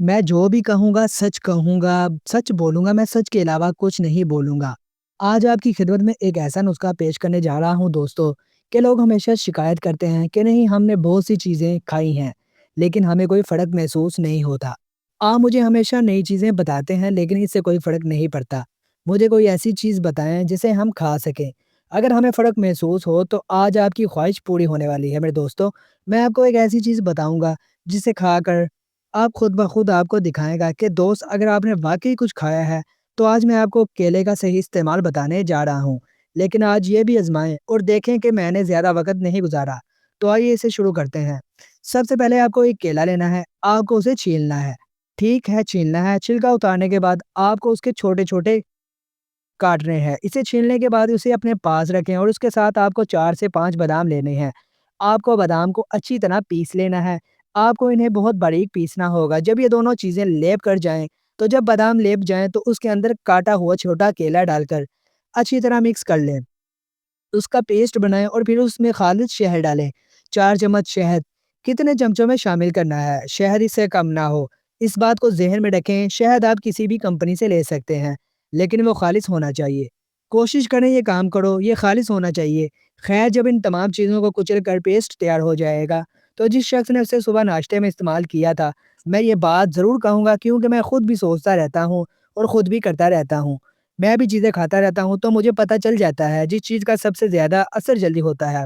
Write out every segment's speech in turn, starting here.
मैं जो भी कहूँगा सच कहूँगा, सच बोलूँगा, मैं सच के अलावा कुछ नहीं बोलूँगा। आज आपकी खिदमत में एक ऐसा नुस्ख़ा पेश करने जा रहा हूँ दोस्तों, कि लोग हमेशा शिकायत करते हैं कि नहीं हमने बहुत सी चीज़ें खाई हैं, लेकिन हमें कोई फ़र्क महसूस नहीं होता। आप मुझे हमेशा नई चीज़ें बताते हैं लेकिन इससे कोई फ़र्क नहीं पड़ता। मुझे कोई ऐसी चीज़ बताएँ जिसे हम खा सकें। अगर हमें फ़र्क महसूस हो तो आज आपकी ख़्वाहिश पूरी होने वाली है मेरे दोस्तों। मैं आपको एक ऐसी चीज़ बताऊँगा जिसे खाकर आप खुद ब खुद आपको दिखाएगा कि दोस्त अगर आपने वाक़ई कुछ खाया है, तो आज मैं आपको केले का सही इस्तेमाल बताने जा रहा हूँ। लेकिन आज ये भी आज़माएँ और देखें कि मैंने ज़्यादा वक़्त नहीं गुज़ारा। तो आइए इसे शुरू करते हैं। सबसे पहले आपको एक केला लेना है, आपको उसे छीलना है। ठीक है, छीलना है, छिलका उतारने के बाद आपको उसके छोटे-छोटे काटने हैं। इसे छीलने के बाद उसे अपने पास रखें और उसके साथ आपको 4 से 5 बादाम लेने हैं। आपको बादाम को अच्छी तरह पीस लेना है। आपको इन्हें बहुत बारीक पीसना होगा। जब ये दोनों चीज़ें लेप कर जाएँ, तो जब बादाम लेप जाएँ तो उसके अंदर काटा हुआ छोटा केला डालकर अच्छी तरह मिक्स कर लें। उसका पेस्ट बनाएँ और फिर उसमें खालिद शहद डालें। 4 चम्मच शहद, कितने चमचों में शामिल करना है, शहद इससे कम ना हो। इस बात को ज़हन में रखें, शहद आप किसी भी कंपनी से ले सकते हैं, लेकिन वो खालिस होना चाहिए। कोशिश करें ये काम करो, ये खालिस होना चाहिए। ख़ैर जब इन तमाम चीज़ों को कुचल कर पेस्ट तैयार हो जाएगा, तो जिस शख्स ने उसे सुबह नाश्ते में इस्तेमाल किया था, मैं ये बात ज़रूर कहूँगा क्योंकि मैं खुद भी सोचता रहता हूँ और खुद भी करता रहता हूँ। मैं भी चीज़ें खाता रहता हूँ, तो मुझे पता चल जाता है जिस चीज़ का सबसे ज़्यादा असर जल्दी होता है।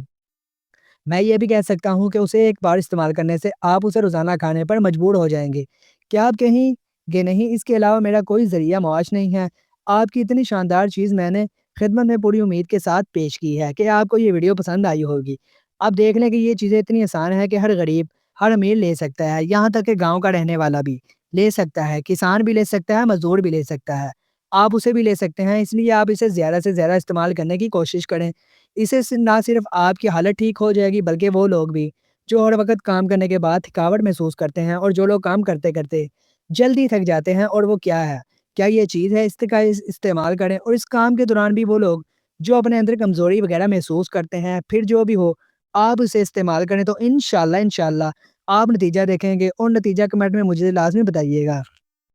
मैं ये भी कह सकता हूँ कि उसे एक बार इस्तेमाल करने से आप उसे रोज़ाना खाने पर मजबूर हो जाएँगे। क्या आप कहेंगे नहीं इसके अलावा मेरा कोई ज़रिया मुआश नहीं है? आपकी इतनी शानदार चीज़ मैंने खिदमत में पूरी उम्मीद के साथ पेश की है कि आपको ये वीडियो पसंद आई होगी। अब देख लें कि ये चीज़ें इतनी आसान है कि हर गरीब, हर अमीर ले सकता है, यहाँ तक कि गाँव का रहने वाला भी ले सकता है, किसान भी ले सकता है, मज़दूर भी ले सकता है। आप उसे भी ले सकते हैं, इसलिए आप इसे ज़्यादा से ज़्यादा इस्तेमाल करने की कोशिश करें। इससे ना सिर्फ़ आपकी हालत ठीक हो जाएगी बल्कि वो लोग भी जो हर वक़्त काम करने के बाद थकावट महसूस करते हैं और जो लोग काम करते-करते जल्दी थक जाते हैं और वो क्या ये चीज़ है इसका इस्तेमाल करें और इस काम के दौरान भी वो लोग जो अपने अंदर कमज़ोरी वग़ैरह महसूस करते हैं, फिर जो भी हो, आप इसे इस्तेमाल करें तो इंशाअल्लाह आप नतीजा देखेंगे और नतीजा कमेंट में मुझे लाज़मी बताइएगा।